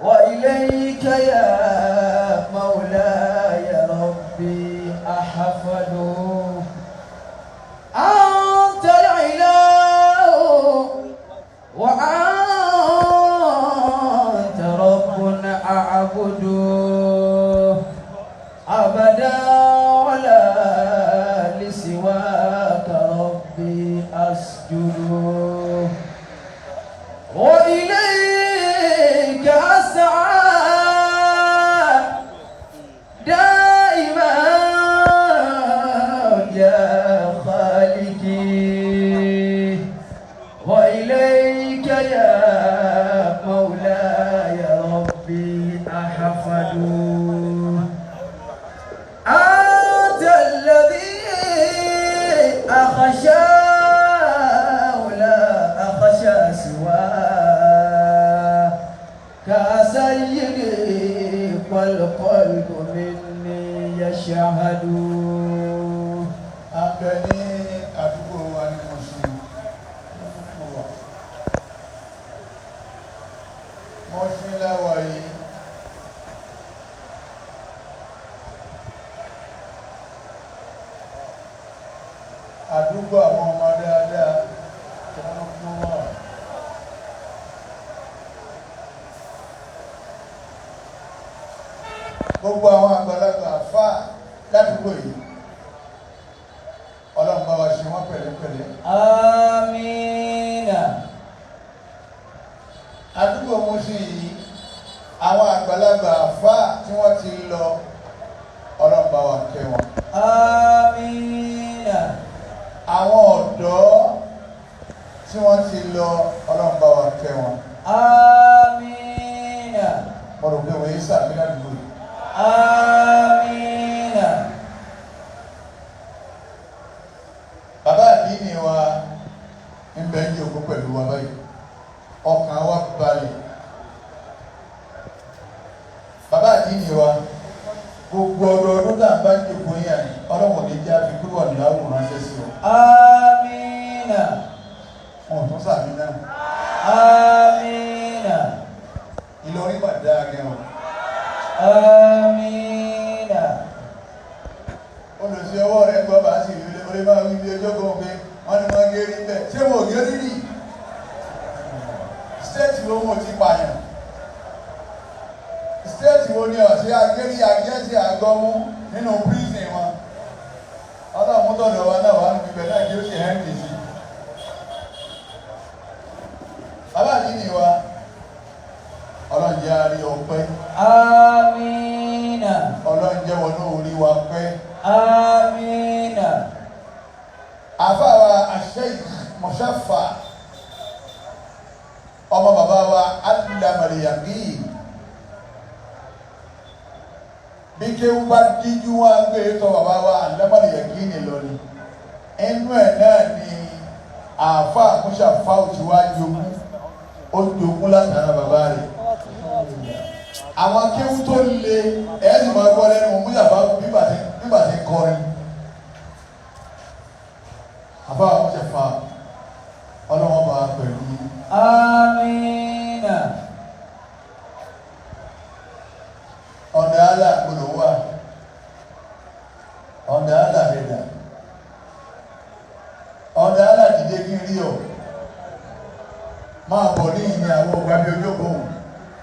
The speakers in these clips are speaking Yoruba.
وإليك يا مولاي ربي أحفظ أنت الإله وأنت رب أعبد أبدا ولا لسواك ربي أسجد وإليك أسعى دائما يا خالقي وإليك يا مولاي ربي أحفظ أنت الذي أخشى ولا أخشى سواك كسيدي والقلب مني يشهد abẹ́ni àdúgbò wa ní Mọ̀ṣín láwà yìí àdúgbò àwọn ọmọ dáadáa tó wọ́n fún wà gbogbo àwọn àgbàlagbà àfáà ládùúgbò yìí Ọlọ́run bá wa ṣe wọ́n pẹ̀lẹ́pẹ̀lẹ́. Àmín. Àdúgbò Mọ̀ṣín yìí àwọn àgbàlagbà àfáà tí wọ́n ti lọ Ọlọ́run bá wa kẹ́ wọn. Àmín. Àwọn ọ̀dọ́ tí wọ́n ti lọ Ọlọ́run bá wa kẹ́ wọn. Àmín. Mo rò pé wọ́n yí sàmì ládùúgbò yìí. Àmín. Bàbá àdínì wa ń bẹ ní òkú pẹ̀lú wa báyìí. Ọkàn wa balẹ̀. Bàbá àdínì wa gbogbo ọdọọdún tá à ń bá ń jòkó yẹn Ọlọ́run ní jẹ́ àfikún wà ní àwòrán ṣẹ́ sí ọ. Àmín. Wọn ò tún sàmì náà. Àmín. Ìlọrin mà dáa gẹ̀rọ. Àmín. Olùsí ọwọ́ rẹ̀ gbọ́ bá sì rí orí máa wí bí ọjọ́ kan pé wọ́n ní máa gẹ́rí bẹ́ẹ̀. Ṣé wọ́n gẹ́rí rí? Stéètì wo mo ti pààyàn? Stéètì wo ni ọ̀sẹ̀ agẹ́rí agẹ́sì àgọ́mú nínú prison wọn? Ọlọ́run tọ̀dọ̀ wa náà wà níbi bẹ̀rẹ̀ náà kí ó sì hẹ́ndì sí. Bàbá àdínì wa, Ọlọ́run jẹ́ àárí ọpẹ́. Àmín. Ọlọ́run jẹ́ wọnú orí wa pẹ́. Àmín. Àfáà Sheikh Mọ̀ṣáfà ọmọ bàbá wa Al-Mariyaki bí kéwú bá díjú wọn gbé tọ bàbá wa Al-Mariyaki ní lọ ni inú ẹ̀ náà ni àfáà Mọ̀ṣáfà òtíwá jogún ó jogún látara bàbá rẹ̀ àwọn kéwú tó le ẹ̀ẹ́sì máa gbọ́ lẹ́nu Mọ̀ṣáfà nígbà tí kọrin àbá Mọ̀ṣáfà ọlọ́wọ́ bá pẹ̀lú. Àmín. Ọ̀dà àlà gbọ́dọ̀ wà ọ̀dà àlà rẹ̀dà ọ̀dà àlà dìde kí n rí ọ máa bọ̀ ní ìní àwọn ọgbà bí ojú ògbóhùn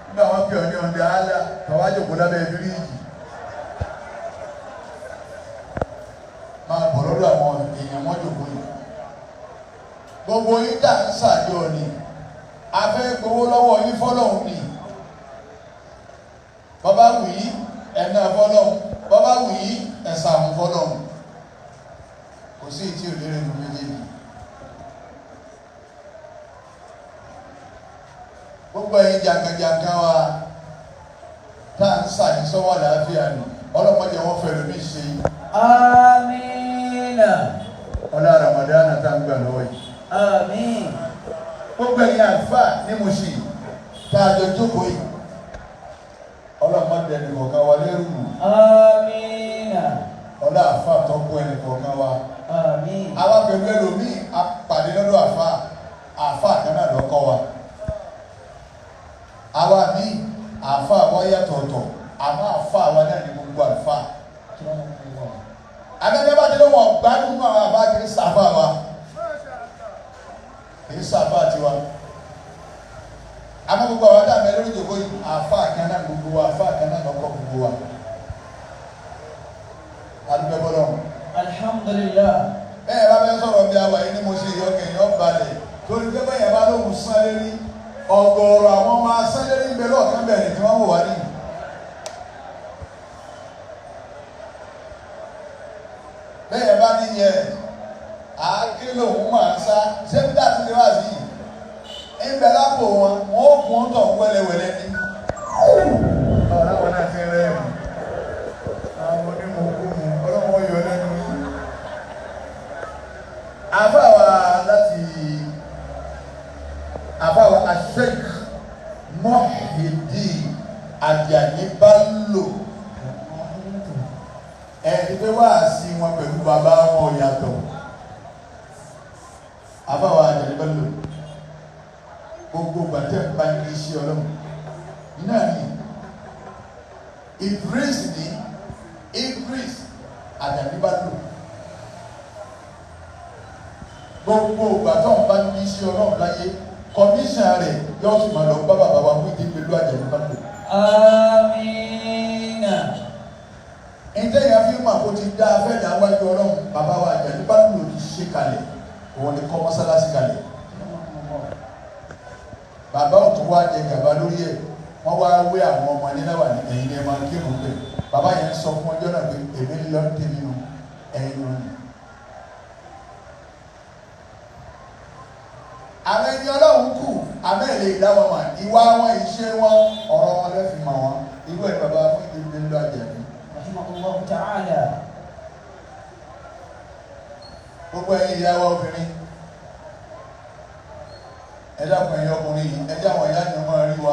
nígbà wọn pè ọ ní ọ̀dà àlà kàwájòkó lábẹ́ bíríìjì máa bọ̀ lọ́dọ̀ àwọn èèyàn wọn jòkó yìí. Gbogbo yín dà ń ṣàjọ ni a fẹ́ gbowó lọ́wọ́ yín fọ́lọ́hún ni bàbá wù yí ẹ̀nà fọ́lọ́hún bàbá wù yí ẹ̀sà àwọn fọ́lọ́hún kò sí ìtí òlérè ní méjèèjì. Gbogbo ẹ̀yin jàǹkàjàǹkà wa tá à ń ṣàyí sọ́wọ́ àlàáfíà ni ọlọ́mọdé wọn fẹ́ lómi ṣe. Àmín. Ọlá Ramadan tá ń gbà lọ́wọ́ yìí. Àmín. Gbogbo ẹ̀yin àlùfáà ní Mọ̀ṣín tá a jọ jókòó yìí ọlọ́mọdé ẹnìkọ̀ọ̀kan wa lẹ́rù mú. Àmín. Ọlá àfáà tó kó ẹnìkọ̀ọ̀kan wa. Àmín. Àwa pẹ̀lú ẹlòmíì apàdé lọ́dọ̀ àfáà kan náà lọ́kọ́ wa. Àwa míì àfa àwọn yàtọ̀ọ̀tọ̀ àmọ́ àfa àwọn náà ní gbogbo àfa. Abẹ́bẹ́ bá délé wọn gbádùn nínú àwọn àbá kìí sáfà wa kìí sáfà tiwa. Àmọ́ gbogbo àwọn dàbẹ̀ lórí ìjòkó yìí àfa kan náà gbogbo wa àfa kan náà lọ́kọ̀ gbogbo wa. Adúgbò bọ́lọ̀. Alhamdulillah. Bẹ́ẹ̀ bá bẹ́ẹ̀ sọ̀rọ̀ bí àwa yìí ni mo ṣe ìyọkẹ̀ yọ balẹ̀ torí pé bẹ́ẹ̀ bá lóhùn sáré rí ọ̀gọ̀ọ̀rọ̀ àwọn ọmọ asáré rí bẹ́ẹ̀ lọ́ọ̀kan bẹ̀rẹ̀ tí wọ́n wò wá nìyí. Bẹ́ẹ̀ bá ní yẹ àákílò òun máa ń sá sẹ́ńtà tí lè wá sí yìí ìbẹ̀ lápò wọn ó kún tọ̀ wẹ́lẹ́wẹ́lẹ́ ní. Ọ̀rọ̀ àwọn náà ti rẹ̀ mí àwọn onímọ̀ kú mu ọlọ́mọ yọ lẹ́nu yìí. Àbáwa láti àbáwa Sheikh Muhyiddin Ajani Bello ẹni pé wá sí wọn pẹ̀lú bàbá wọn yàtọ̀. Àbáwa Ajani Bello gbogbo gbàtẹ́ bá ní iṣẹ́ ọlọ́run iná ní Idris Ajani Bello gbogbo gbàtọ́ bá ní iṣẹ́ ọlọ́run láyé kọmíṣàn rẹ̀ yóò sì máa lọ bá bàbá wa fún ìdílé Ajani Bello. Amina. Ǹjẹ́ ìyá fi máa kó ti dá afẹ́dá wájú ọlọ́run bàbá wa Ajani Bello ti ṣe kalẹ̀ òun ni kọ́ mọ́sálásí kalẹ̀. Bàbá òtún wá jẹ gàba lórí ẹ̀ wọ́n wá wé àwọn ọmọ níláwà ní ẹ̀yìn ní ẹ̀ máa kírun pé bàbá yẹn sọ fún ọjọ́ náà pé èmi ń lọ tèmi nù ẹ̀yìn nù. Àwọn ẹni ọlọ́run kù àmẹ́lẹ̀ ìdáwọ̀ wọn ìwà wọn ìṣe wọn ọ̀rọ̀ wọn lẹ́fì mọ̀ wọn irú ẹ̀ bàbá fún ìdílé ńlọ Ajani. Rahimahullah ta'ala. Gbogbo ẹ̀yin ìyàwó obìnrin ẹjọ́ kan ẹ̀yọ́ ọkùnrin yìí ẹjọ́ àwọn ìyá ni wọ́n máa rí wa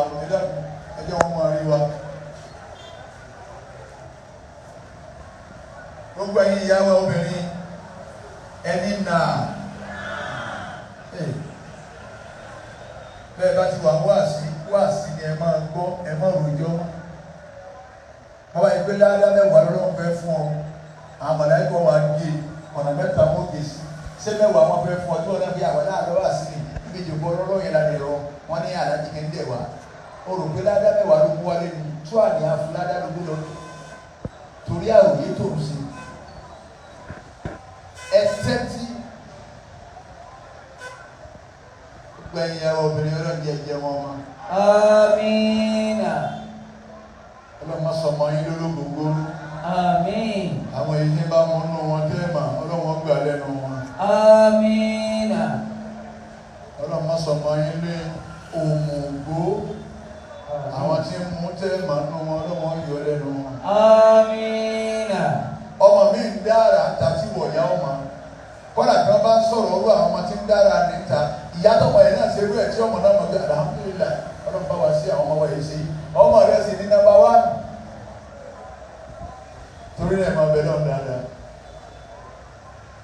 ẹjọ́ wọn máa rí wa. Gbogbo ẹ̀yin ìyàwó obìnrin ẹni náà bẹ́ẹ̀ bá ti wà wáàsí ni ẹ máa gbọ́ ẹ máa rojọ́. Wọ́n bá yẹ pé dáadáa mẹ́wàá lọ́wọ́ fẹ́ fún ọ àwọn mọ̀láìkọ́ wa gé ọ̀nà mẹ́ta mọ́ gé sí ṣé mẹ́wàá wọn fẹ́ fún ọ tí wọ́n náà fi àwọn aláàbẹ̀ wá sí ni ibi ìjòkó ọlọ́rọ̀ yẹn lálẹ́ lọ wọ́n ní alájí kẹ́ ń dẹ̀ wá o rò pé ládá mẹ́wàá ló mú wálé ni tó àní àfún ládá ló mú lọ torí àròyé tó ń ṣe ẹtẹ́tí gbẹ̀yìn ẹ̀rọ obìnrin ọlọ́dún ẹ̀jẹ̀ wọn wọn. Amina. Ọlọ́mọ sọmọ yín lólógbòógbó. Àmín. Àwọn èyí ní bá mú nú wọn tẹ́ mà ọlọ́wọ́n gbà lẹ́nu wọn. Amina. Ọlọ́mọ sọmọ yín lé òmùgbó. Àwọn tí ń mú tẹ́ mà nú wọn ọlọ́wọ́n yọ lẹ́nu wọn. Amina. Ọmọ mi ń dára tàbí wọ̀yá ọmọ. Kọ́lá tí wọ́n bá ń sọ̀rọ̀ ọ̀rọ̀ àwọn ọmọ tí ń dára níta. Ìyá tọmọ yẹn náà ṣe rú ẹ̀ tí ọmọ náà mọ̀ bí alhamdulillah ọlọ́run bá wá sí àwọn ọmọ wa yìí sí. Ọmọ rẹ̀ sì ní number 1. Torí ẹ̀ máa bẹ̀ lọ́n dáadáa.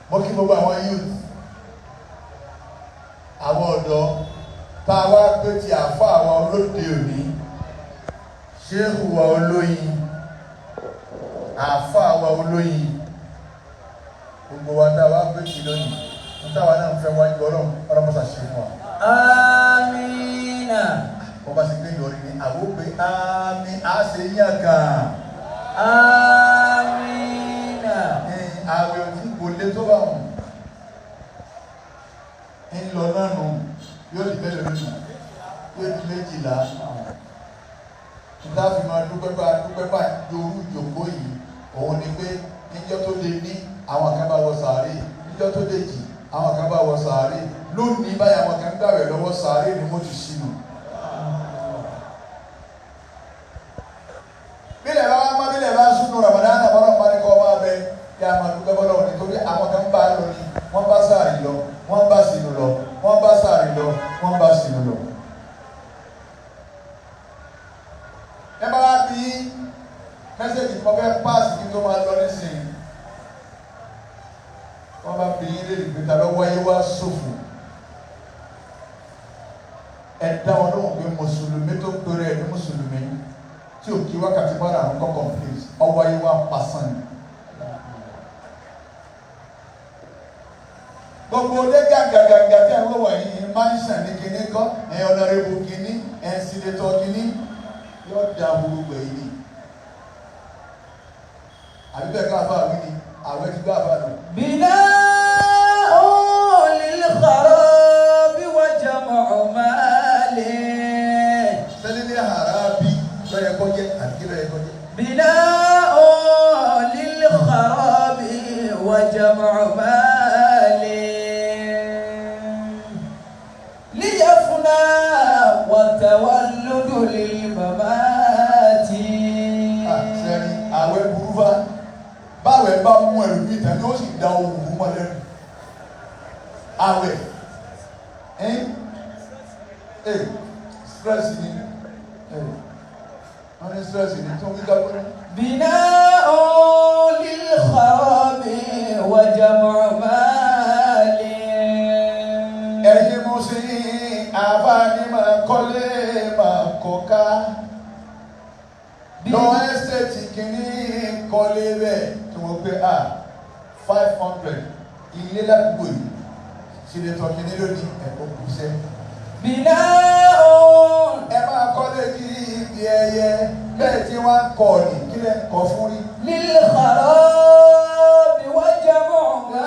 Mo kí gbogbo àwọn youth, àwọn ọ̀dọ́, tá a wá pé ti àfa àwọn olóde òní, ṣéhù wa olóyin, àfa àwọn olóyin, gbogbo wa tá a wá pé ti lónìí, mo táwa náà ń fẹ́ wájú ọlọ́mọṣà ṣe fún wa. Amina. Wọ́n bá ṣe gbé ìyọrí ni àwọn òpè àmì àṣẹ yàn kan. Amina. Àwẹ̀ òfin kò lé tó bá wọn. Ń lọ náà nù yóò di mélòó nù yóò di 12. Nígbà fi máa dúpẹ́ bá yorú ìjòkó yìí òun ni pé níjọ́ tó lé ní àwọn kan bá wọ sàárè níjọ́ tó lè jì àwọn kan bá wọ sàárè lónìí báyà àwọn kan gbàwẹ̀ lọ́wọ́ sàárè ni wọ́n ti ṣínú. Bílẹ̀ bá wá má bílẹ̀ bá súnú Ramadan náà bọ́lá ọmọdé kọ́ máa bẹ kí a máa dúpẹ́ bọ́lá òní torí àwọn kan bá lọ ní wọ́n bá sàárì lọ wọ́n bá sínú lọ wọ́n bá sàárì lọ wọ́n bá sínú lọ. Ẹ bá wá bí mẹ́sẹ̀gì kan fẹ́ páàsì kí tó máa lọ nísìnyí. Wọ́n bá bí ilé ìgbéta lọ́wọ́ ayé wá ṣòfò. Ẹ dá wọn lóhùn pé mùsùlùmí tó péré ẹ̀ ní mùsùlùmí kí wákàtí mọ́ra àwọn kọ́ complete ọwọ́ ayé wa pàṣán. gbogbo ilé gàgàgàgà tí àwọn wọ̀nyí mansion ní kinní kọ́ honorable kinní senator kinní yóò da gbogbo èyí. àbí bẹ́ẹ̀ ká bá wí ni àwọn ti gbá bá lọ. bìnnà للخراب وجمع مال سليل هرابي لا يكوجي أكيد يكوجي بناء للخراب وجمع مال ليفنى وتولد للممات sẹ́ni àwẹ̀ burú bá báwẹ̀ bá mú ẹ̀rù bíi tàbí ó sì da ohun mọ́ lẹ́nu. Àwẹ̀ stress ni wọ́n ní stress ni tó ń gbígbá pé. بناء للخراب وجمع مال. ẹ̀yin mo sì àbáni máa kọ́lé máa kọ́ká lọ ẹ́stéètì kìíní kọ́lé bẹ́ẹ̀ tí wọ́n pé 500 ilé ládùúgbò yìí. Senator kìíní lónìí ẹ̀kọ́ kù sẹ́. Bìnnà òun. Ẹ máa kọ́lé kí ibi ẹyẹ bẹ́ẹ̀ tí wọ́n ń kọ́ ni kí lẹ́ ń kọ́ fún rí. Lílì xarọ́ bí wọ́n jẹ́ mọ́ ọ̀gá.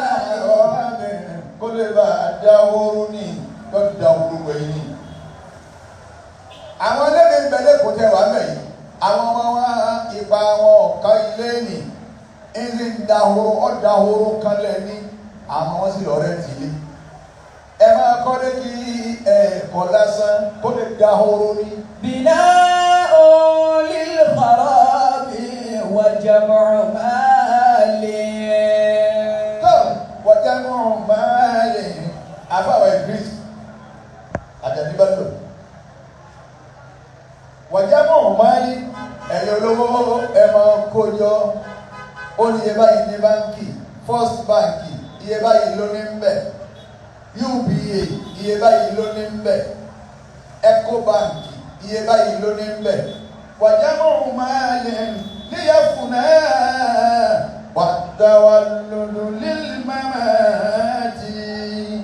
Kó lè bá a dáwóró ní lọ́dún dáwóró wẹ̀yìn ni. Àwọn ẹlẹ́rìí ìbẹ̀lẹ̀ kò tẹ̀ wá mẹ́yìn. Àwọn ọmọ wa ipa wọn ọ̀ka ilé nì. Ẹni dáwóró ọ̀dáwóró kan lẹ̀ ní àwọn wọn sì lọ́rẹ́ tì í. Ẹ máa kọ́lé kí ẹ̀kọ́ lásán kó lè dá horo ní. بناء للخراب وجمع مال. tó وجمع مال àfàwọ̀ ìgbésí àtẹ̀níbà lò. وجمع مال ẹ̀yẹ olówó ẹ máa kó jọ ó ní iye báyìí ní báńkì First Báńkì iye báyìí ló ní ń bẹ̀. UBA iye báyìí ló ní ń bẹ̀. Ecobank iye báyìí ló ní ń bẹ̀. wàjámọ̀ máàlẹ̀ níyàfúnà wàdáwàlódò lílmàmàtì.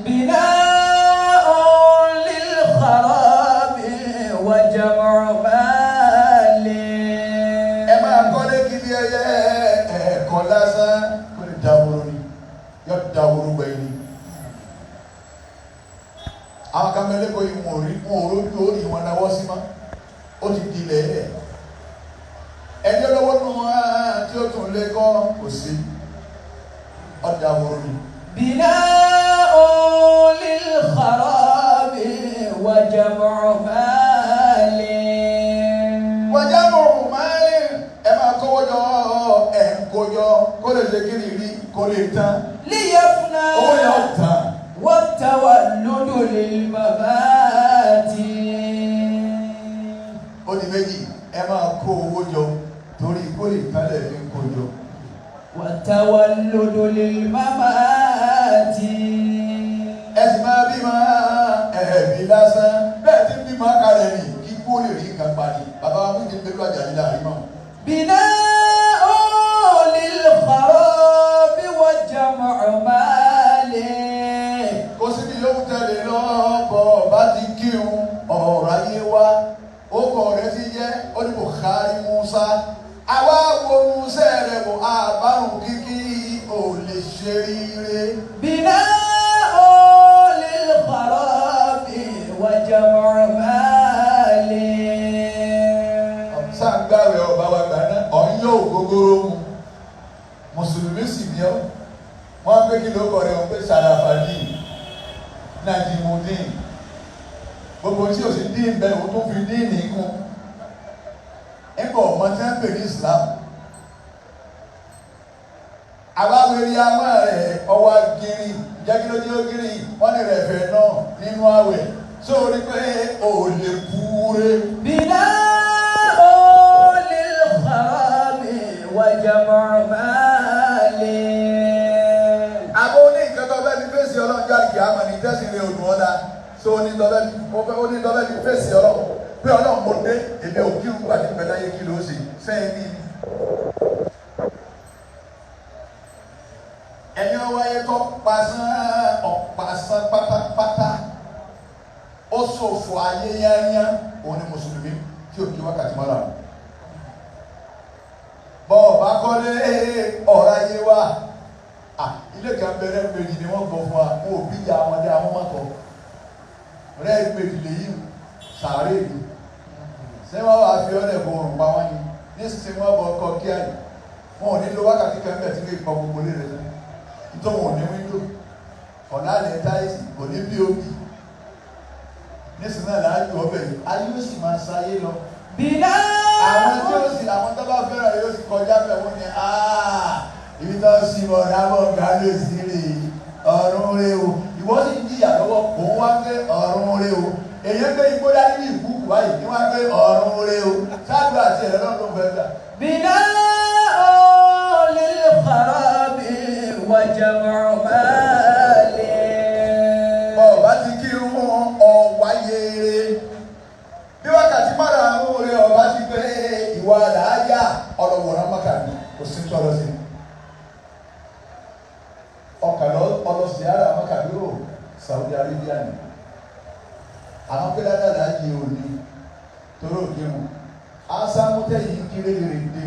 bìnà lílxarabi wàjámọ̀ máàlẹ̀. ẹ máa kọ́lé kiri ẹyẹ ẹ̀kọ́ lásán kó lè dáwóró ni yọ dáwóró gbẹ̀yìn. àwọn kamẹ́lẹ́ kò yí wọn òrójú orí wọn náwó sí ma ó ti di ilẹ̀ ẹ̀ ẹjọ́ lọ́wọ́ nù wọn tí ó tún lé kọ́ kò sí ọ̀dà wòrò ni. بناء للخراب وجمع مال. وجمع مال ẹ máa kówó jọ ẹ̀ ń kójọ kó lè ṣe kí ni rí kó lè tán. ليفنى owó yẹn ó tán. والتولد للممات. ó di méjì ẹ máa kó owó jọ torí kó lè kálẹ̀ ní kó jọ. والتولد للممات. ẹ sì máa bí ẹ̀ẹ́dì lásán bẹ́ẹ̀ tí bí máa kalẹ̀ ní kí kó lè rí nǹkan parí bàbá wa méjì pẹ̀lú àjàlí láàrin mọ́. بناء للخراب وجمع مال. kò síbi yóò tẹ̀lé lọ́bọ̀ bá ti kírun ọ̀rọ̀ ayé wa ó kọ̀ rẹ̀ ti jẹ́ ó ní Bukhari Musa àwa wo Musa rẹ̀ bò àbárùn kíkí ò lè ṣe rire. بناء للخراب وجمع مال. sàǹgbàwẹ̀ ọba wa gbà náà ọ̀yọ́ ògógóró mu mùsùlùmí sì ní ọ́ wọ́n á gbé kí ló kọ̀ rẹ̀ wọ́n pé sàràfàdì Najimudin gbogbo tí o sì dín bẹ́ẹ̀ o tó fi dín nìkún ẹ̀kọ́ ọmọ tí wọ́n pè ní Islam àbáwẹ̀rí àwọn rẹ̀ ọwọ́ gírí jákèjọ́jú gírí wọ́n ní rẹ̀ fẹ̀ náà nínú àwẹ̀ sórí pé o lè kúure. بناء للخراب وجمع مال. àbọ̀ ní nǹkan tó bẹ́ẹ̀ ni fèsì ọlọ́njà kì á mọ̀ ní tẹ́sí rẹ̀ òdùn ọ̀la so onídọ́bẹ̀ ní fèsì ọlọ́run pé ọlọ́run mo dé èmi ò kí n gbà ní pẹ̀láyé kí ló ṣe sẹ́yìn ẹni ọwọ́ ayé tó ọ̀pàṣán pátápátá ó ṣòfò ayé yányá òun ni mùsùlùmí tí ò kí wákàtí mọ́ra bọ́ọ̀ bá kọ́lé ọ̀rá yé wa ilé kan bẹ̀rẹ̀ méjì ni wọ́n gbọ́ fún wa wọn ò bí ìyá wọn dé àwọn mọ́tò rẹ̀ méjì lèyí sàárè ni ṣé wọ́n wá fi ọ́lẹ̀ bọ̀ ọ̀rùn pa wọ́n ni nísinsìnyí wọ́n bọ̀ ọkọ̀ kíá yìí wọn ò ní lo wákàtí kan bẹ̀ tí kò ìpọ̀ gbogbo lè rẹ̀ lẹ́nu nítorí wọn ò ní wíńdò ọ̀nà àlẹ́ táìsì kò ní bí òbí nísinsìnyí náà láàyò ọbẹ̀ yìí ayé ó sì máa sáyé lọ. bìlá. àwọn tí ó sì àwọn tó bá fẹ́ràn yóò sì kọjá bẹ̀ wọ́n ni ibi tó ń sin ọ̀dà bọ̀ ga lè sí rè ọ̀run rè o ìwọ́n sì ń jìyà lọ́wọ́ òun wá pé ọ̀run rè o èyí pé igbó dání ní ìkúkú báyìí ní wá pé ọ̀run rè o ṣáàdùn àti ẹ̀rọ náà ló fẹ́ gbà. bìlá lè fara bí wájà mọ̀ọ́mọ́lẹ̀. ọba ti kírun ọ̀wáyé bí wákàtí márùn-ún rẹ̀ ọba ti gbé ìwà làáyà ọlọ́wọ̀rán mọ́kàdí kò sí tọ́lọ́ sí ọlọ́sì ara mọ́kàdúró Saudi Arabia ni àwọn pé dáadáa láàyè òní torí òní mu asámútẹ́ yìí kéré lè dé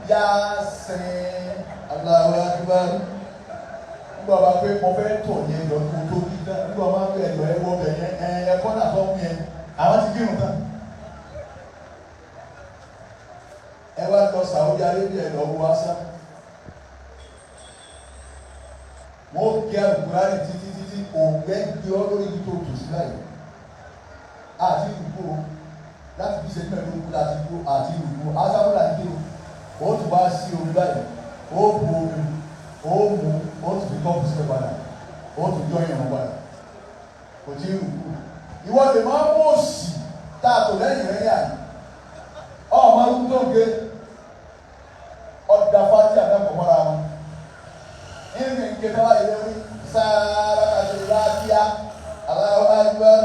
Yasin Allahu Akbar nígbà wá pé mo fẹ́ tọ̀ yẹn lọ kó tó bí dá nígbà wá pé ẹ̀lọ́ ẹ̀wọ́ bẹ̀ yẹn ẹ̀kọ́ náà tó ń yẹn àwọn ti kírun tán. Ẹ wá lọ Saudi Arabia lọ wọ asá wọ́n kí àlùkùránì títí òǹgbẹ́ gbé ọ lórí ibi tó tù sí láyé àti ìdúgbò láti fi ṣe pẹ̀lú láti gbó àti ìdúgbò asámúlà ní kíro ó tún wá sí orí báyìí ó bu omi ó mú ó tún fi kọ́ọ̀pù sílẹ̀ padà ó tún jọ ìrìn padà kò tí ì rúkú ìwọ lè máa mú òsì tá a tò lẹ́yìn rẹ̀ yà ní ọmọ arúgbó tó ń gbé ọ̀dà fati àdàpọ̀ mọ́ra wọn nínú ìgbésẹ̀ wa yẹ wí sáárà àti láàbíà Allahu Akbar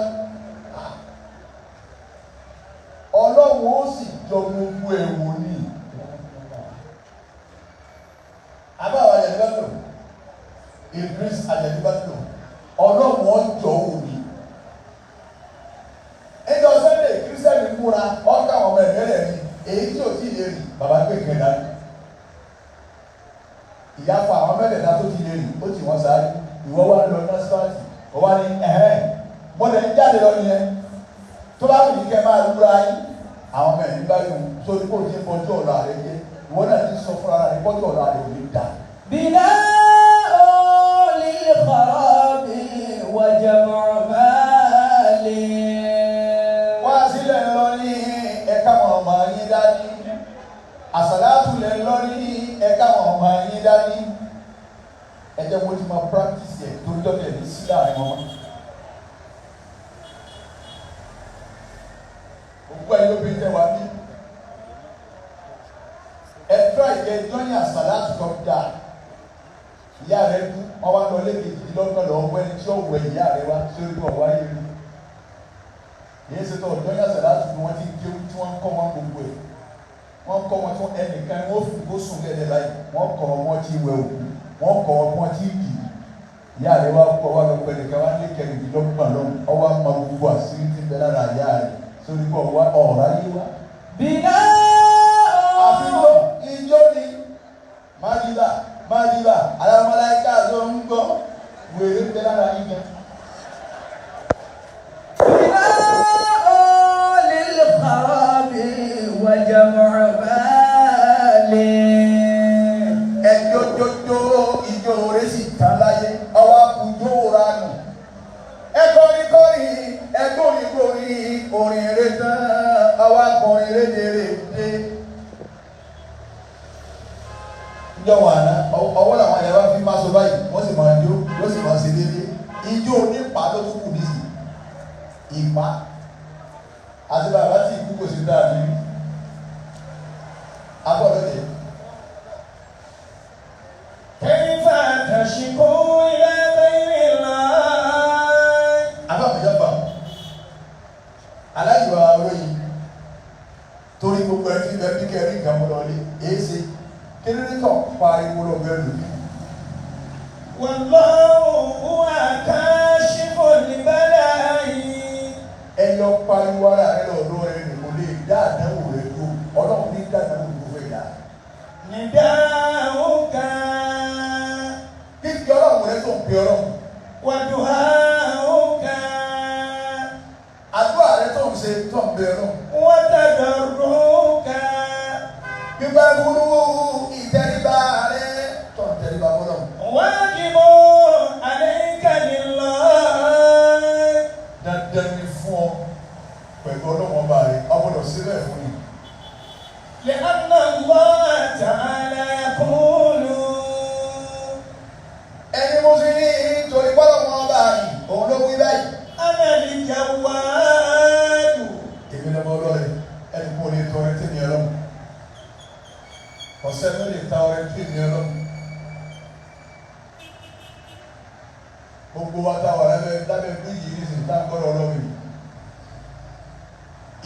ọlọ́run ó sì jọ gbogbo ẹ̀wò ní àbáwọ̀ àyẹ̀dẹ́gbàtò Idris àyẹ̀dẹ́gbàtò ọlọ́run ó jọ òní ẹjọ́ Sunday kírísítẹ́nì múra ọ̀ká ọmọ ẹ̀mẹ́rẹ̀ rí èyí tí ò tí ì lè rí bàbá gbé kẹ̀dá ìyá fa àwọn mẹ́lẹ̀dá tó ti lè rí ó ti wọ́n sáré ìwọ́ wá lọ nọ́sípàtì ó wá ní mọ́lẹ̀ ń jáde lọ nìyẹn tó bá fi kẹ́ máa lúra yín àwọn ọmọ ẹ̀yìn báyìí wọn sórí kò tí ń bọ́jú ọ̀la rẹ jẹ́ ìwọ náà ti sọ fúnra rẹ bọ́jú ọ̀la rẹ ò ní dà. bìlá olè fara bí wájà mọ̀ọ́mọ́lẹ̀. wá sílẹ̀ lọ ní ẹ̀ka ọmọ yín dání àsàlátù lẹ̀ lọ ní ẹ̀ka ọmọ yín dání ẹ̀jẹ̀ mo ti máa practice ẹ̀ torí tọ́jú ní sílẹ̀ àwọn ọmọ. gbogbo ẹ̀ ló bí tẹ̀ wá ní ẹ̀dúrà ìjẹ́ jọ́yìn àsàlátù tó dáa ìyá rẹ̀ dún ọwọ́ lọ lẹ́kẹ̀jì lọ́gbọ̀n lọ́wọ́ ẹni tí ó wẹ̀ ìyá rẹ̀ wá sórí ọ̀wá yẹn rí yìí ṣe tó jọ́yìn àsàlátù ni wọ́n ti gé tí wọ́n kọ́ wọn gbogbo ẹ̀ wọ́n kọ́ wọn tí wọ́n ẹnìkan wọ́n fi kó sùn lẹ́lẹ́ báyìí wọ́n kọ́ wọn tí wẹ̀ òkú wọ́n kọ́ wọn tí bì ìyá rẹ̀ wá kọ́ wọn lọ pẹ̀lú ká wá lẹ́kẹ̀jì lọ́gbọ̀n lọ́wọ́ ọwọ́ àmọ́ gbogbo àṣírí ti bẹ lára ìyá rẹ̀ sórí ọ̀rá yìí wá. bìlá àfikún ijó ni májìlá alámọ́láìká ló ń gbọ́ wèrè ń bẹ lára yín gan. bìlá olè fara bí wájà mọ̀ọ́mọ́lẹ̀. ẹjọ́ jójó ìjó rẹ̀ sì tán láyé ọwọ́ àkùjọ ranù ẹkọrin ẹgbórin orin rẹ̀ tán ọwọ́ akọrin rédèrèdè. Ìjọba àná ọwọ́ làwọn ẹ̀yà wá fi máa sọ báyìí wọ́n sì máa jó yóò sì máa ṣe déédéé ijó onípa tó tún kù nísì ìpá àti bàbá tí ìkú kò sí dáa ní abọ́lọ́dẹ. kayfa tashku ila ghayrillah. abáwọ̀jọ́ bá aláìwá oróyìn torí gbogbo ẹtí bẹ́ẹ̀ bí kẹrí nǹkan mọ́ lọ́lé èéṣe kéré tó pariwo lọ bẹ́ẹ̀ lò. wallahu huwa kashiful bala'i. ẹyọ pariwo ara rẹ lọ́dọ̀ rẹ nìkan lè dá àdánwò rẹ tó ọlọ́run ní dá àdánwò tó fẹ́ dá. nida'uka. kíkí ọlọ́run rẹ tó ń pe ọlọ́run. wa du'auka. àdúrà rẹ tó ń ṣe tó ń pe ọlọ́run. wa tadarruka. gbígbà gbúrú ìtẹríba rẹ tó ń tẹríba bọ́lọ̀. wajibu alayka lillah. dandan ni fún ọ pẹ̀lú ọlọ́wọ́n bá rẹ ọgbọ́dọ̀ sílẹ̀ fún yìí. لأن الله تعالى يقول ẹni mo sì ní torí pọ́lọ́wọ́n bá yìí òun ló wí báyìí. أنا الجواد. èmi lọ́mọ ọlọ́rẹ̀ ẹni kò lè tọrẹ tí mi ọlọ́run ọ̀sẹ̀ ló lè ta ọrẹ tí mi ọlọ́run. gbogbo wa táwọn lábẹ́ bíríjì ní ìsìn tá a gbọ́dọ̀ ọlọ́run yìí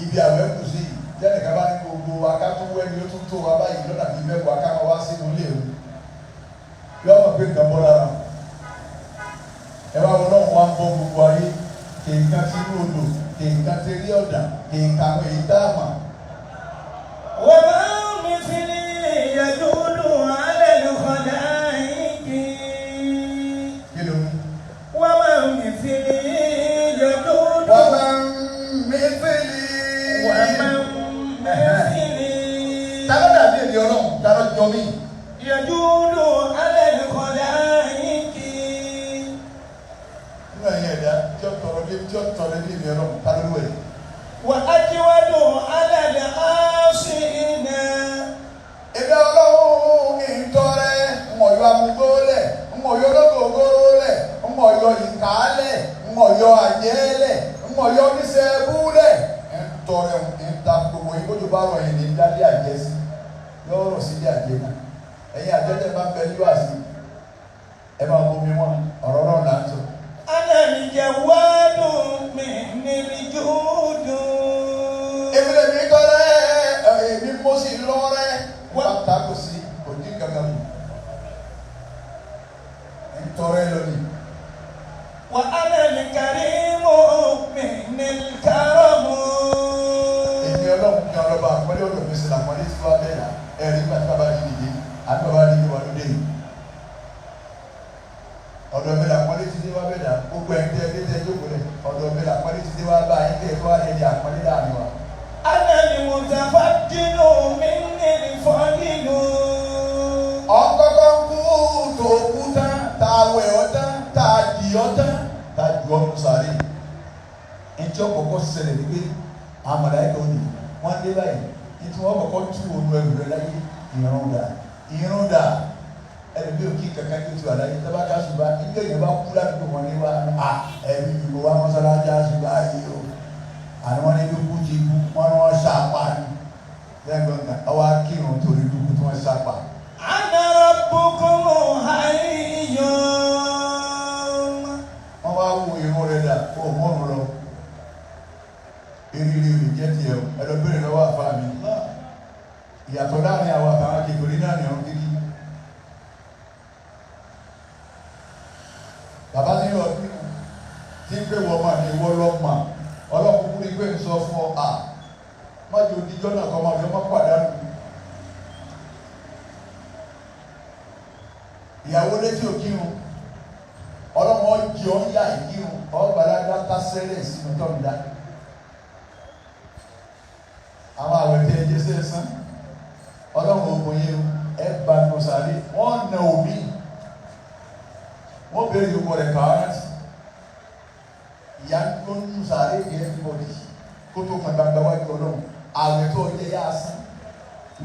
ibi àwẹ̀ kù sí jẹ́nì kan bá ní gbogbo akátúwẹ́ ni ó tún tó wa báyìí lọ́nà bíi mẹ́wàá káwọn wá sínú ilé o yọ ọmọ pé nǹkan bọ́ lára ẹ wá wọn náà wá ń bọ́ gbogbo ayé kéèkan tí inú odò kéèkan tí rí ọ̀dà kéèkan àwọn èyí tá a mọ̀. وما مثلي يدل على الخلائق. kí ló ń. وما مثلي يدل. ومن مثلي. ومن مثلي. tábà dàbí èdè ọlọ́run dáná jọ mí. يدل على الخلائق. nínú ẹ̀yìn ẹ̀dá tí ó tọrọ bí èdè ọlọ́run tá ló wẹ̀. وأجود على العاصين. èdè ọlọ́run kì í tọrẹ ńmọ̀yọ́ amúgbó lẹ̀ ńmọ̀yọ́ ológógóró lẹ̀ ńmọ̀yọ́ ìkálẹ̀ ńmọ̀yọ́ àjẹ́lẹ̀ ńmọ̀yọ́ oníṣẹ́bú lẹ̀ ń tọrẹ ń ta gbogbo ìbójú bá rọ̀ yìí ní dálé àjẹsí yóò rọ̀ sílé àjẹ náà ẹ̀yin àjẹjẹ máa ń bẹ níwá sí ẹ máa bomi wọn ọ̀rọ̀ náà là ń sọ. أنا الجواد من الجود. èmi lè mi tọrẹ èmi mo sì lọrẹ wọn ta kò sí òdì kankan mi ń tọrẹ lónìí. وأنا الكريم من الكرم. èmi ọlọ́run ní ọlọ́ba àpẹẹrẹ olùmí sí làpọ̀lẹ́ tí wàá bẹ̀rẹ̀ ẹ̀rí nígbà tí wàá bá di dìde àti wàá di ìwà lóde yìí. ọ̀dọ̀ mi làpọ̀lẹ́ ti dé wàá bẹ̀rẹ̀ gbogbo ẹ̀ ń tẹ́ ẹ́ jókòó lẹ̀ ọ̀dọ̀ mi làpọ̀lẹ́ ti dé wàá bá yín kẹ́ ẹ̀ tó wà lẹ́ni àpọ̀lẹ́ dànù wa. أنا المتفضل مني الفضيل. ọ̀kọ̀ọ̀kọ̀ kú tó kú tán tá a wẹ̀ ọ́ tán tá a dì ọ́ tán tá a jù ọ́ nù sàárè. ẹjọ́ kọ̀ọ̀kọ̀ ṣẹlẹ̀ ní pé àmàlà ẹ̀ lónìí wọ́n dé báyìí ètò wọn kọ̀ọ̀kọ̀ tú òun ẹrù rẹ láyé ìrún dà ẹni bí òkè kankan tó tu àlàyé tó bá ká ṣùgbọ́n ilé ìyẹn bá kú ládùúgbò wọn ní wa ẹ̀mí ìbò wa mọ́sálásí àṣùgbọ́n ayé o àwọn wọn ní bí kú ti kú wọn ni wọn ṣàpá ni lẹ́gbọ̀n kan ọwọ́ akírun torí dúkú tí wọ́n ṣàpá. أنا ربكم حي. wọ́n wá wo irun rẹ̀ dà kó mọ́rùn lọ eriri rẹ̀ jẹ́ tiẹ̀ ẹlọ́bìnrin lọ́wọ́ àfa mi ìyàtọ̀ láàrin àwọn àtàwọn akékeré náà ní ọ̀run kíkí. bàbá tí yóò tí ń pè wọ́n mà ní ìwọ lọ́mà ọlọ́kùnkùn ní pé ń sọ fún ọ májò díjọ́ náà kọ́ máa fi ọmọ pàdánù. ìyàwó létí òkírun ọlọ́mọ ọjọ́ ń yá ìkírun ọgbàlágá tásẹ́rẹ̀ sínú tọ́ǹda. àwọn àwẹ̀tẹ̀ ẹ̀jẹ̀ sẹ́sán ọlọ́mọ ogun yẹn ẹ bá nù sáré wọ́n na omi wọ́n bẹ̀rẹ̀ ìwọ rẹ̀ kàwáńtì ìyá tó ń nù sáré yẹn fi bọ̀dì kó tó kan gbàgbà wájú ọlọ́run àwẹ̀ tó yẹ yá sán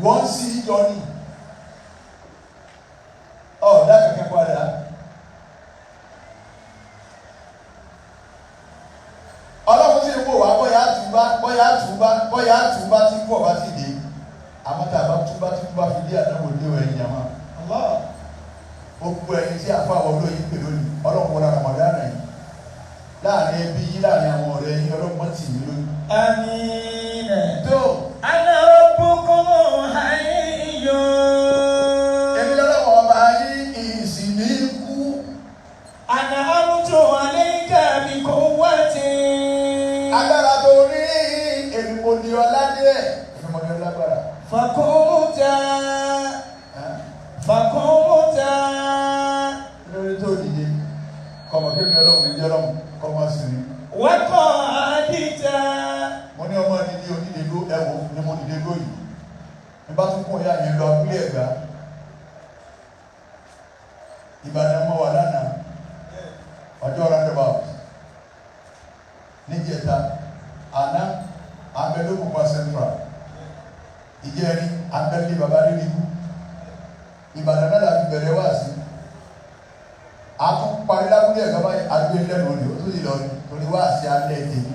wọ́n sì í jọ ní ọ̀dà kẹ̀kẹ́ padà ọlọ́run sì ń wò wá bọ́yá àtúbá tí kò bá ti dé àmọ́ tá a bá túbá tí kò bá fi dé àdáwò dé ẹ̀yìn àmọ́ gbogbo ẹ̀yin tí àfa àwọn olóyin pè lónìí ọlọ́run wọlé Ramadan yìí láàrin ẹbí yìí láàrin àwọn ọ̀rẹ́ yìí ọlọ́run mọ́ tì mí lónìí آمين. tó. أنا ربكم حي. èmi lọ́lọ́wọ́ ọba yín ìsìn ní ikú. أنا أرجو عليك بقوة. agbára tó rí èmi mo ní ọlá díẹ̀. èmi mo ní ọlá gbára. فقمت lórí tó dìde kọmọ kí mi ọlọ́run ní jẹ́ ọlọ́run kọmọ sí ni. وقعدت. mo ní ọmọ nídìí onídìí ló ẹwọ ni mo dìde lóyìí. ní bá tún kún ìyá yẹn lọ abúlé Ẹ̀gbá. Ìbàdàn mọ́ wà lánàá ọjọ́ roundabout níjẹta àná abẹ́lókùnfà central ìjẹrin abẹ́lé bàbá lẹ́nìkú Ìbàdàn náà láti bẹ̀rẹ̀ wá sí àtúnparí lábúlé Ẹ̀gbá báyìí agbé lẹ́nu òní ó tún lè lọ ní torí wá sí alẹ́ tèmi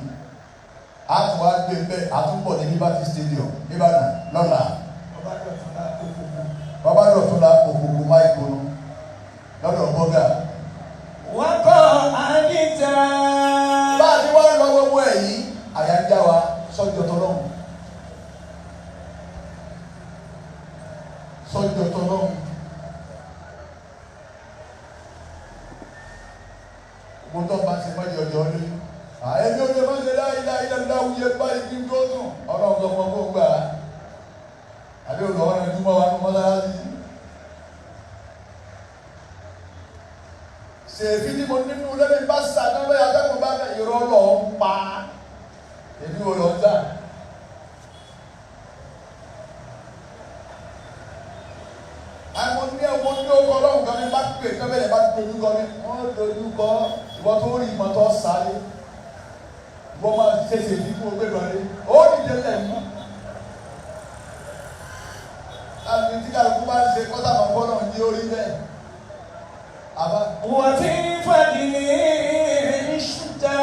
àtúnwá gbé bẹ́ẹ̀ àtúnpọ̀ ní Liberty Stadium Ìbàdàn lọ́la bàbá dọ̀tún la òkùnkùn máìkòrò lọ́dọ̀ bọ́gà. wọ́n kọ́ àdìtà. bá a ti wá lọ gbogbo ẹ̀ yìí àyà ń já wa sọ́jọ́ tọ́lọ́hún. sọ́jọ́ tọ́lọ́hún. mo tọ́ bá ti mọ́ ìjọjọ́ ní. àyẹ̀mí omi ẹ̀ máa ń ṣe láìláìláìlá wúyẹ báyìí kí n tó sùn. ọlọ́run sọ fún ọgbọ́n gbà á. àbí olùwọ́n rẹ̀ túmọ̀ wá ní mọ́sálásí. ṣèfì tí mo nínú lẹ́nu bá sàdánwó yàtọ̀ bá fẹ́ irọ́ lọ ń pa èmi ò lọ dá. àwọn ní ẹ̀wọ̀n ní ọkọ̀ ọlọ́run kan ní bá pè kẹ́bẹ̀rẹ̀ bá dojú kọ ní wọ́n dojú kọ ìwọ́n tó rí ìmọ̀tọ́ sáré wọ́n máa ṣèṣe ní fún ọgbẹ́ ìrọ̀lẹ́ ó dìde lẹ́nu. àti tí kálukú bá ń ṣe kọ́tà máa bọ́ náà ní orí bẹ́ẹ̀. Wọ́tí fàdílé ìṣúta.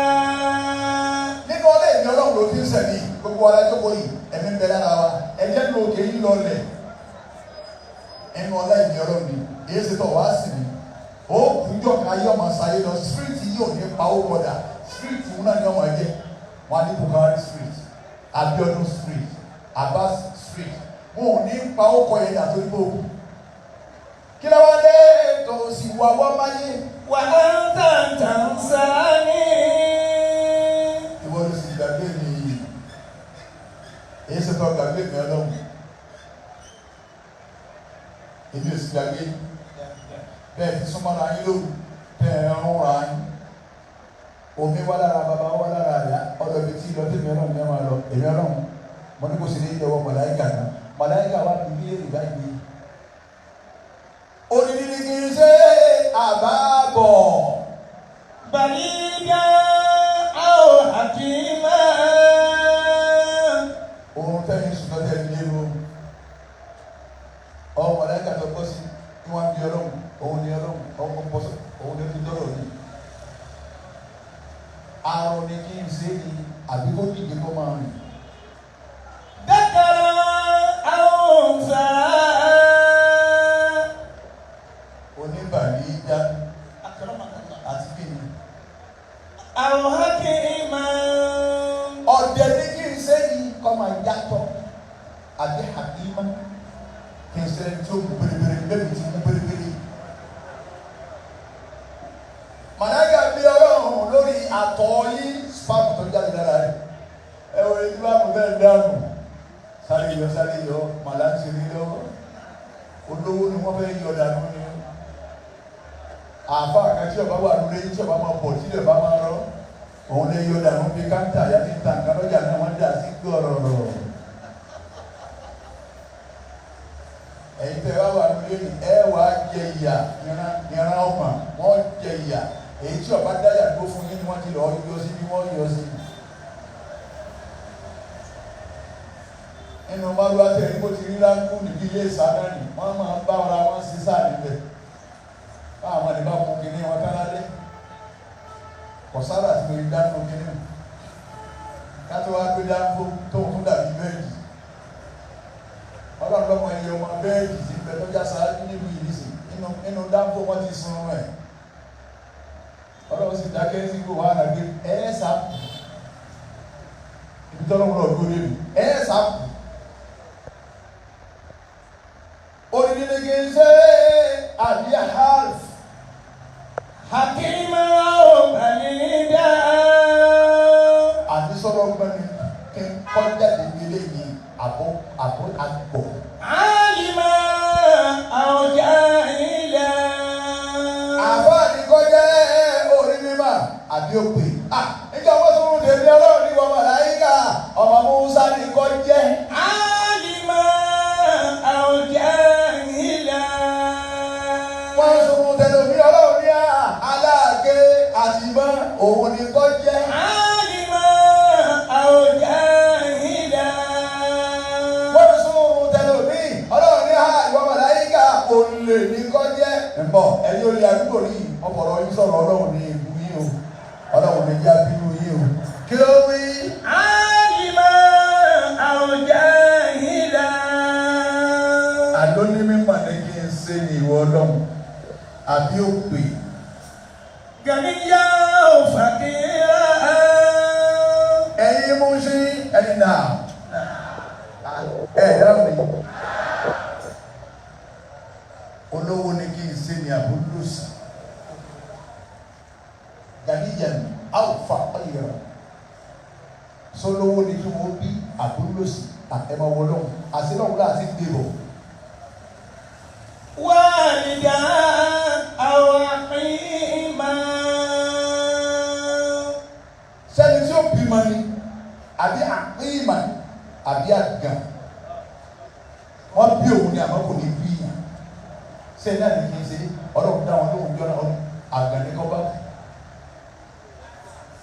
Nínú ọlẹ́ ìní ọlọ́run ló fi ń sẹ̀mí gbogbo ọlá tó kọ́ yìí ẹ̀mí ń bẹ lára wa ẹ̀jẹ̀ ló kè é lọlẹ̀. Nínú ọlá ìní ọlọ́run ni èyí ṣe tọ̀ wá sí mi. Ó kújọ́ ká yọ ọmọ sáyé lọ street yìí ò ní pa ó kọ̀dà street wọn náà ní ọmọ ẹ̀jẹ̀ wọn á ní Buhari street Abiodun street Abbas street wọn ò ní pa ó kọ yẹn dàtó ní bòkù. Kí ló wá dé tó sì wá wọ́n máyé. Wà á tàǹtàn sáni. Ìwọ ló sì gbàgbé mi yìí. Èyí ṣe tọ́ gbàgbé mi ọlọ́run. Èmi ò sì gbàgbé. Bẹ́ẹ̀ ti súnmọ́ ra yín lóru. Tẹ̀ ẹ̀rún ra yín. Omi wá lára bàbá wá lára àyà. Ọ̀dọ̀ ibi tí lọ sí mi ọlọ́run ní ẹ̀ máa lọ. Èmi ọlọ́run. Mo ní kò sí ní ìjọwọ́ màláíkà náà. Màláíkà wá bí ilé ìgbà yìí. Odidi kì í ṣe àbábọ̀. Bàlígà àwọn àkìmá. Òun tẹ́yìn ṣùgbọ́n tẹ́yìn lérò. Ọmọ mọ̀lẹ́kà tó bọ́ sí kí wọ́n bí ọlọ́run, òun ni ọlọ́run, ọmọ bọ́sọ̀, òun ni ó ti dọ́rọ̀ ni. Àrùn ni kí n ṣe ni àbí kó dìde kó máa rìn. Dákàrà àwọn ọ̀sà. Oníbàlíjà àti kíni. Àwọn àkìmá. Ọ̀dẹ̀ ní kí n ṣe yìí kọ́ máa yàtọ̀ àbí àkìmá kí n ṣe tí ó mú pérépéré lẹ́bi tí mú pérépéré. Màláíkà bí ọlọ́run lórí àtọ̀ yìí spáàmù tó jáde lára rẹ̀. Ẹ wọ etí bá mú bẹ́ẹ̀ dáàbò sáré yọ màláíkà ṣe ní lọ́wọ́. Olówó ni wọ́n fẹ́ yọ dànù ni. Àfa àkàtì ọba wà lórí ẹni tí ọba máa bọ̀ tí ọba máa rọ òun lè yọ dànù bí káńtà yá ti ta nǹkan lọ́jà náà wọ́n dà sí gbọ̀rọ̀rọ̀. Ẹ̀yin tẹ́ wá wà lórí ẹni ẹ wà á jẹ ìyà ìran ọmọ wọ́n jẹ ìyà èyí tí ọba dáyà tó fún yín ni wọ́n ti lọ yọ sí bí wọ́n yọ sí. Nínú márùwá tẹ̀ ní kó ti rí ráńkú níbi ilé ìsádánì wọ́n máa ń bá ara wọn sí sáà níbẹ̀. Báwọn ni bá mú kínní wọn tán lálẹ́ kọ̀sára tí mo rí dáná kínní mu kátó wá gbé dáńfó tó ń tún dàbí bẹ́ẹ̀dì ọlọ́run lọ́mọ iye ọmọ bẹ́ẹ̀dì tí ń bẹ tọ́já sáájú níbi ìrísí nínú dáńfó wọn ti sun ẹ̀ ọlọ́run sì dákẹ́ sí gbogbo wàhálà gbé ẹ̀ sá ibi ìtọ́lọ́wọ́ náà dúró débi ẹ̀ sáàpù onídìrí kì í ṣe àbí àhálf hakima o balida àti sọ́dọ̀ gbẹ́ni kí n kọjá ìdílé yìí àbọ̀ àgbọ̀. alima o jahila àbọ̀ àdìkọjá orí mímọ́ àbí òpè nígbà wọ́n tún ń tẹ̀lé ọlọ́run ní wọ́n màláíkà ọmọ Mùsá ní kọ́ jẹ́. alima o jahila wọ́n tún ń tẹ̀lé omi ọlọ́run ní aláàgé àti ìbọn òun ní kọ́ jẹ́. alima o jahila wọ́n tún ń tẹ̀lé omi ọlọ́run ní ìwọ́n màláíkà òun lè ní kọ́ jẹ́. ǹbọ̀ ẹni olè àdúgbò rí ọ̀pọ̀lọ́ yín sọ̀rọ̀ ọlọ́run ní ìlú yín o ọlọ́run ní já bínú yín o kí ló wí. alima o jahila àlọ́ ní mímọ̀ ní kí n ṣe ní ìwọ ọlọ́run àbí òpè. ganiya o fakira ẹ̀yin mú sí ẹni náà dáhùn mi olówó ní kí n ṣe ní àbúlùsì ganiyan alfa ayira sọlọ́wọ́ ní kí wọ́n bí àbúlùsì ẹ̀mọ wọlọ́wọ́ àti náà wúlò àti gbèrò. walida awaqima sẹ́ni tí ó bímọ ni àbí àpéyìmá àbí àgàn wọ́n bí òun ni àmọ́ kò ní bí yàn sẹ́ni náà ní kí n ṣe ọlọ́run dá wọn lóhùn jọ́nà àgàn ní kọ́bá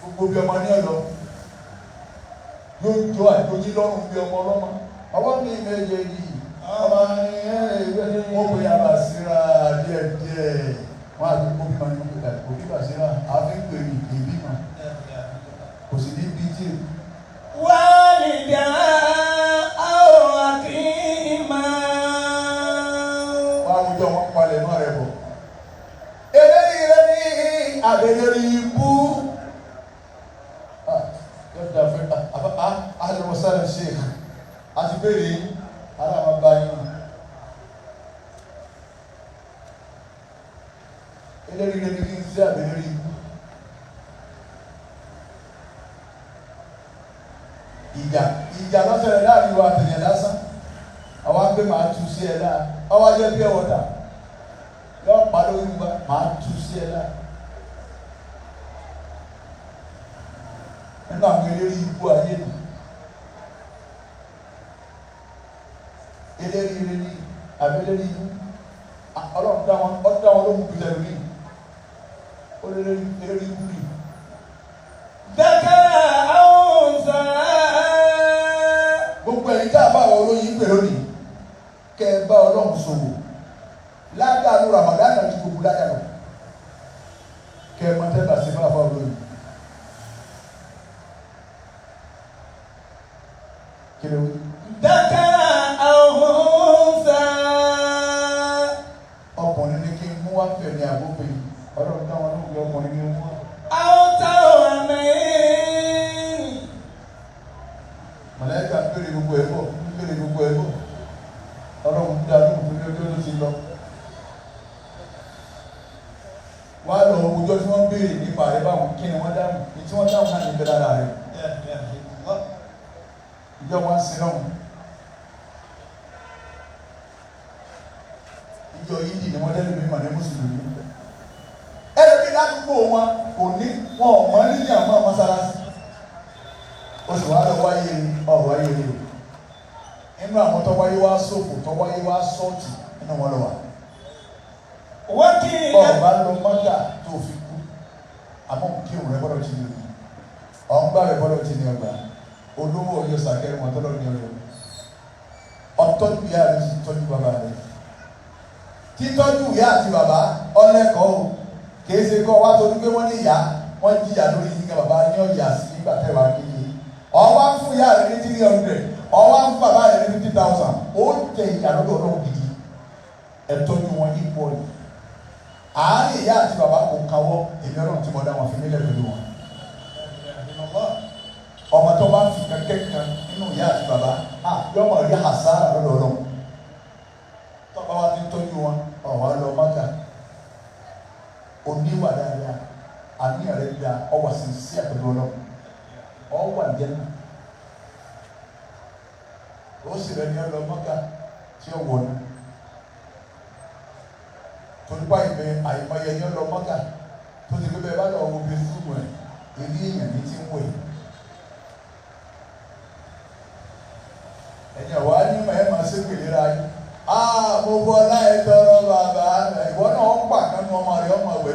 gbogbo bí ọmọ ní ọ̀lọ́ yóò jọ àjòjì lọ́rùn bí ọmọ ọlọ́mọ ọwọ́ mi méjèèjì ọmọ ní wọ́n pe yàrá síra díẹ̀díẹ̀ wọ́n àti kó bímọ ní òbí bàṣírà àfi ń pè ní ìbímọ kò sì ní bí tí. walida awaqima wọ́n àwùjọ wọn palẹ̀ náà rẹ̀ bọ̀ eléyìí rẹ̀ ní àbẹ̀yẹ̀rì ibú yọ̀dà fẹ́ àlùmọ́sálẹ̀ ṣe àti bèrè aláàmọ́bá yìí eléyìí rẹ̀ ní kí n ṣe àbẹ̀yẹ̀rì ibú. ìjà lọ́sẹ̀rẹ̀ láàrin wa àtẹ̀yẹ̀ lásán àwọn agbé máa tú sí ẹ láà ọwọ́ ajẹ́ bí ẹwọ́ta yọ pa lórí wa máa tú sí ẹ láà nínú àwọn eléré ikú ayé nù eléré ire ní abẹ́léré ikú ọlọ́run dá wọn lóhùn pìtẹ́ lórí ó eléré ikú rí. dakara awunsa gbogbo ẹ̀yin tá a bá àwọn olóyin pè lónìí kẹ́ ẹ bá ọlọ́run ṣòwò ládàánú Ramadan àti gbogbo ládàánú kẹ́ ẹ mọ tẹ́ bá sí fún àbá olóyin. kí ló wí. dakara awunsa ọkùnrin ní kí n mú wá pẹ̀ ní àgbópe ọlọ́run táwọn ló ń gbé ọkùnrin ní mú wá. awuta amen mọ̀lẹ́kà ń bèrè gbogbo ẹ̀ bọ̀ ń bèrè gbogbo ẹ̀ bọ̀ ọlọ́run dá lóhùn fún mi ọjọ́ tó ti lọ. wá lọ ọjọ́ tí wọ́n béèrè nípa rẹ̀ báwọn kí ni wọ́n dáhùn ní tí wọ́n dáhùn náà ní bẹ́ẹ̀ lára rẹ̀. ìjọ wọn sin náà ìjọ yìí dì ní wọ́n tẹ́lẹ̀ mímọ̀ ní mùsùlùmí. ẹlòmíì ládùúgbò wọn kò ní wọn ò mọ nílé àwọn mọ́sálásí ó sì wá lọ wáyé ọ̀rọ̀ ayé rẹ̀ nínú àwọn tó wáyé wá sófò tó wáyé wá sọ́ọ̀tì nínú wọn lọ wà. bọ́ọ̀ bá lọ mọ́tà tó fi kú àmọ́ kí òun rẹ gbọ́dọ̀ ti ní òní ọ̀ngbà rẹ gbọ́dọ̀ ti ní ọgbà olówó ọyọ sàkẹ́rì wọn tọ́lọ́ ní ọyọ ọtọ́jú ìyá rẹ ti tọ́jú bàbá rẹ títọ́jú ìyá àti bàbá ọlẹ́kọ̀ọ́ kìí ṣe kọ́ wá torí pé wọ́n ní ìyá wọ́n jìyà lórí yíká bàbá ní ọ̀yà sí nígbà tẹ́wà kékeré ọwọ́ ń fún ìyá rẹ ní 300 ọwọ́ ń fún bàbá rẹ ní 50,000 ó jẹ ìyá lọ́dọ̀ ọlọ́run gidi ẹ̀tọ́jú wọn ní pọ́ọ̀lì àárín ìyá àti bàbá kò káwọ́ èmi ọlọ́run tí mo dá wọn fi mílẹ̀ pẹ̀lú wọn ọmọ tó bá ń fi kankan kẹ́kẹ́ nínú ìyá àti bàbá yọmọ rí hasara lọ́dọ̀ Ọlọ́run tọ́ba wa ti tọ́jú wọn ọ̀wá lọ mọ́ta oníwà dáadáa àníyàn rẹ̀ da ọwọ́ sí àpẹẹrẹ Ọlọ́run ọwọ́ àjẹmọ́ ó sì rẹ̀ ní ọlọ mọ́ta tí ó wọ̀ ní torípa ìbẹ̀ àìmọye ní ọlọ mọ́ta tó ti gbé bẹ́ẹ̀ bá lọ wo bí fúnmù ẹ̀ èdè èèyàn ní ti ń wẹ̀ ẹ̀yìn ọ̀wá ní mọ̀ ẹ́ máa ṣe pèlera yìí mo bọ́ láì tọrọ bàbá ìwọ náà ń pàkánú ọmọ rẹ̀ ọmọ ìwẹ̀